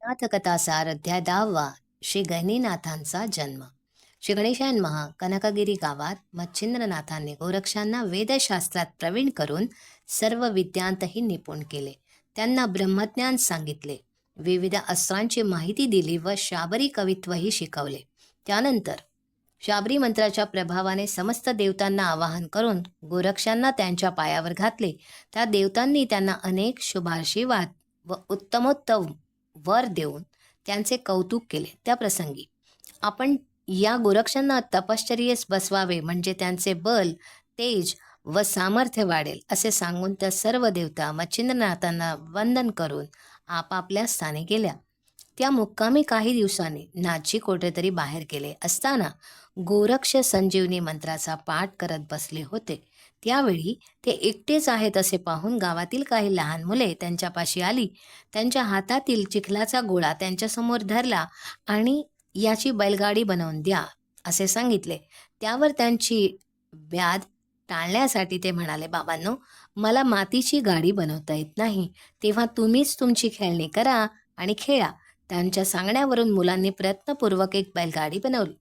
नाथकथासार अध्याय 10वा. श्री गहिनीनाथांचा जन्म. श्री गणेशायन महा कनकगिरी गावात मच्छिंद्रनाथांनी गोरक्षांना वेदशास्त्रात प्रवीण करून सर्व विद्यांतही निपुण केले. त्यांना ब्रह्मज्ञान सांगितले, विविध अस्त्रांची माहिती दिली व शाबरी कवित्वही शिकवले. त्यानंतर शाबरी मंत्राच्या प्रभावाने समस्त देवतांना आवाहन करून गोरक्षांना त्यांच्या पायावर घातले. त्या देवतांनी त्यांना अनेक शुभाशीर्वाद व उत्तमोत्तम वर देऊन त्यांचे कौतुक केले. त्या प्रसंगी आपण या गोरक्षांना तपश्चर्येस बसवावे, म्हणजे त्यांचे बल, तेज व सामर्थ्य वाढेल असे सांगून त्या सर्व देवता मच्छिंद्रनाथांना वंदन करून आपापल्या स्थानी गेल्या. त्या मुक्कामी काही दिवसांनी नाथजी कोठेतरी बाहेर गेले असताना गोरक्ष संजीवनी मंत्राचा पाठ करत बसले होते. त्यावेळी ते एकटेच आहेत असे पाहून गावातील काही लहान मुले त्यांच्यापाशी आली. त्यांच्या हातातील चिखलाचा गोळा त्यांच्यासमोर धरला आणि याची बैलगाडी बनवून द्या असे सांगितले. त्यावर त्यांची व्याध टाळण्यासाठी ते म्हणाले, बाबांनो, मला मातीची गाडी बनवता येत नाही, तेव्हा तुम्हीच तुमची खेळणी करा आणि खेळा. त्यांच्या सांगण्यावरून मुलांनी प्रयत्नपूर्वक एक बैलगाडी बनवली.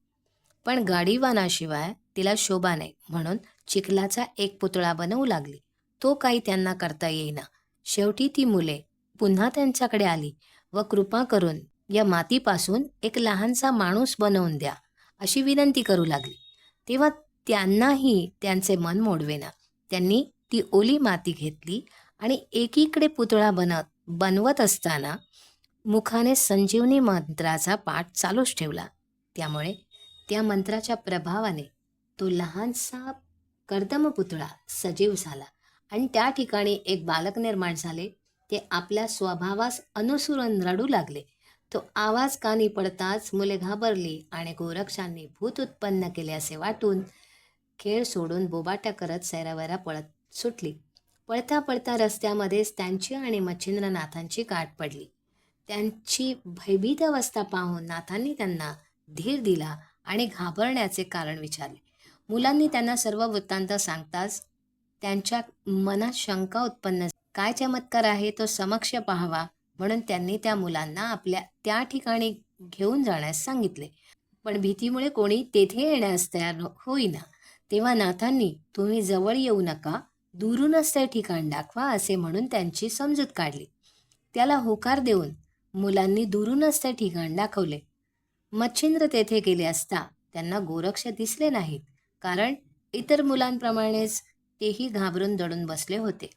पण गाडीवानाशिवाय तिला शोभा नाही म्हणून चिखलाचा एक पुतळा बनवू लागली. तो काही त्यांना करता येईना. शेवटी ती मुले पुन्हा त्यांच्याकडे आली व कृपा करून या मातीपासून एक लहानसा माणूस बनवून द्या अशी विनंती करू लागली. तेव्हा त्यांनाही त्यांचे मन मोडवेना. त्यांनी ती ओली माती घेतली आणि एकीकडे पुतळा बनवत असताना मुखाने संजीवनी मंत्राचा पाठ चालूच ठेवला. त्यामुळे त्या मंत्राच्या प्रभावाने तो लहानसा कर्दम पुतळा सजीव झाला आणि त्या ठिकाणी एक बालक निर्माण झाले. ते आपल्या स्वभावास अनुसरून रडू लागले. तो आवाज कानी पडताच मुले घाबरली आणि गोरक्षांनी भूत उत्पन्न केले असे वाटून खेळ सोडून बोबाटा करत सैरावैरा पळत सुटली. पळता पळता रस्त्यामध्येच त्यांची आणि मच्छिंद्रनाथांची गाठ पडली. त्यांची भयभीत अवस्था पाहून नाथांनी त्यांना धीर दिला आणि घाबरण्याचे कारण विचारले. मुलांनी त्यांना सर्व वृत्तांत सांगताच त्यांच्या मनात शंका उत्पन्न झाली. काय चमत्कार आहे तो समक्ष पाहावा म्हणून त्यांनी त्या मुलांना आपल्या त्या ठिकाणी घेऊन जाण्यास सांगितले. पण भीतीमुळे कोणी तेथे येण्यास तयार होईना. तेव्हा नाथांनी, तुम्ही जवळ येऊ नका, दुरूनच ते ठिकाण दाखवा असे म्हणून त्यांची समजूत काढली. त्याला होकार देऊन मुलांनी दुरूनच ते ठिकाण दाखवले. मच्छिंद्र तेथे गेले असता त्यांना गोरक्ष दिसले नाहीत, कारण इतर मुलांप्रमाणेच तेही घाबरून दडून बसले होते.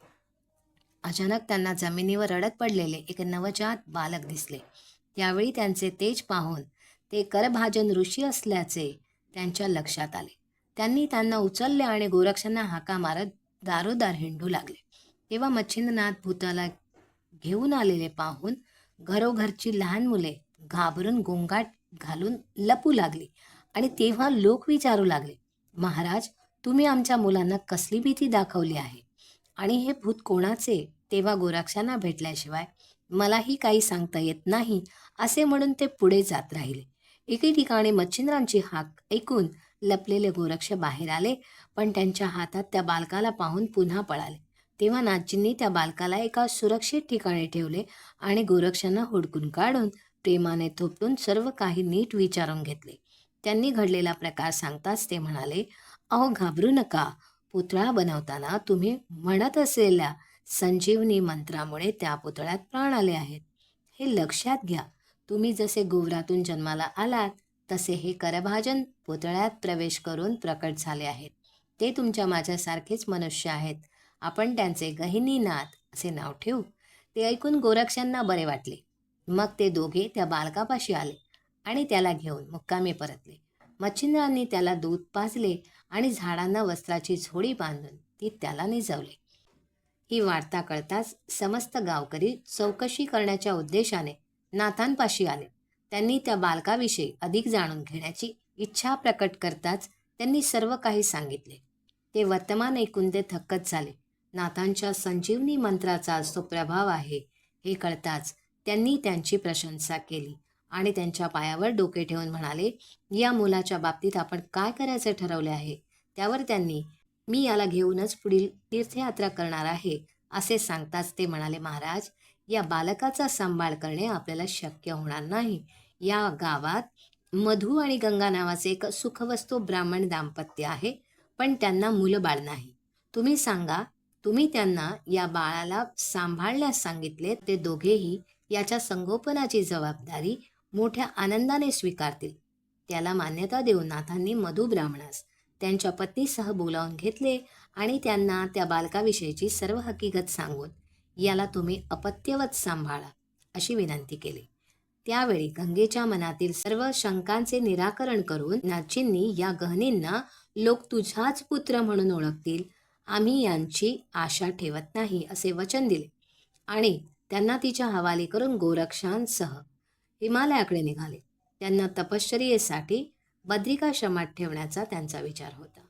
अचानक त्यांना जमिनीवर रडत पडलेले एक नवजात बालक दिसले. त्यावेळी त्यांचे तेज पाहून ते करभाजन ऋषी असल्याचे त्यांच्या लक्षात आले. त्यांनी त्यांना उचलले आणि गोरक्षांना हाका मारत दारोदार हिंडू लागले. तेव्हा मच्छिंद्रनाथ भूताला घेऊन आलेले पाहून घरोघरची लहान मुले घाबरून गोंगाट घालून लपू लागली आणि तेव्हा लोक विचारू लागले, महाराज, तुम्ही आमच्या मुलांना कसली भीती दाखवली आहे आणि हे भूत कोणाचे? तेव्हा गोरक्षांना भेटल्याशिवाय मलाही काही सांगता येत नाही असे म्हणून ते पुढे जात राहिले. एके ठिकाणी मच्छिंद्रांची हाक ऐकून लपलेले गोरक्ष बाहेर आले, पण त्यांच्या हातात त्या बालकाला पाहून पुन्हा पळाले. तेव्हा नाथजींनी त्या बालकाला एका सुरक्षित ठिकाणी ठेवले आणि गोरक्षांना हुडकून काढून प्रेमाने थोपटून सर्व काही नीट विचारून घेतले. त्यांनी घडलेला प्रकार सांगताच ते म्हणाले, अहो, घाबरू नका. पुतळा बनवताना तुम्ही म्हणत असलेल्या संजीवनी मंत्रामुळे त्या पुतळ्यात प्राण आले आहेत, हे लक्षात घ्या. तुम्ही जसे गोवरातून जन्माला आलात तसे हे करभाजन पुतळ्यात प्रवेश करून प्रकट झाले आहेत. ते तुमच्या माझ्यासारखेच मनुष्य आहेत. आपण त्यांचे गहिनीनाथ असे नाव ठेवू. ते ऐकून गोरक्षांना बरे वाटले. मग ते दोघे त्या बालकापाशी आले आणि त्याला घेऊन मुक्कामी परतले. मच्छिंद्रांनी त्याला दूध पाजले आणि झाडांना वस्त्राची झोळी बांधून ती त्याला निजवले. ही वार्ता कळताच समस्त गावकरी चौकशी करण्याच्या उद्देशाने नाथांपाशी आले. त्यांनी त्या बालकाविषयी अधिक जाणून घेण्याची इच्छा प्रकट करताच त्यांनी सर्व काही सांगितले. ते वर्तमान ऐकून ते थक्कच झाले. नाथांच्या संजीवनी मंत्राचा जो प्रभाव आहे हे कळताच त्यांनी त्यांची प्रशंसा केली आणि त्यांच्या पायावर डोके ठेवून म्हणाले, या मुलाच्या बाबतीत आपण काय करायचे ठरवले आहे? त्यावर त्यांनी, मी याला घेऊनच पुढील तीर्थयात्रा करणार आहे असे सांगताच ते म्हणाले, महाराज, या बालकाचा सांभाळ करणे आपल्याला शक्य होणार नाही. या गावात मधू आणि गंगा नावाचे एक सुखवस्तू ब्राह्मण दाम्पत्य आहे, पण त्यांना मुलं बाळ नाही. तुम्ही सांगा, तुम्ही त्यांना या बाळाला सांभाळण्यास सांगितले, ते दोघेही याच्या संगोपनाची जबाबदारी मोठ्या आनंदाने स्वीकारतील. त्याला मान्यता देऊन नाथांनी मधु ब्राह्मणास त्यांच्या पत्नीसह बोलावून घेतले आणि त्यांना त्या बालकाविषयीची सर्व हकीकत सांगून याला तुम्ही अपत्यवत सांभाळा अशी विनंती केली. त्यावेळी गंगेच्या मनातील सर्व शंकांचे निराकरण करून नाचींनी या गहनींना लोक तुझाच पुत्र म्हणून ओळखतील, आम्ही यांची आशा ठेवत नाही असे वचन दिले आणि त्यांना तिच्या हवाली करून गोरक्षांसह हिमालयाकडे निघाले. त्यांना तपश्चर्येसाठी बद्रिकाश्रमात ठेवण्याचा त्यांचा विचार होता.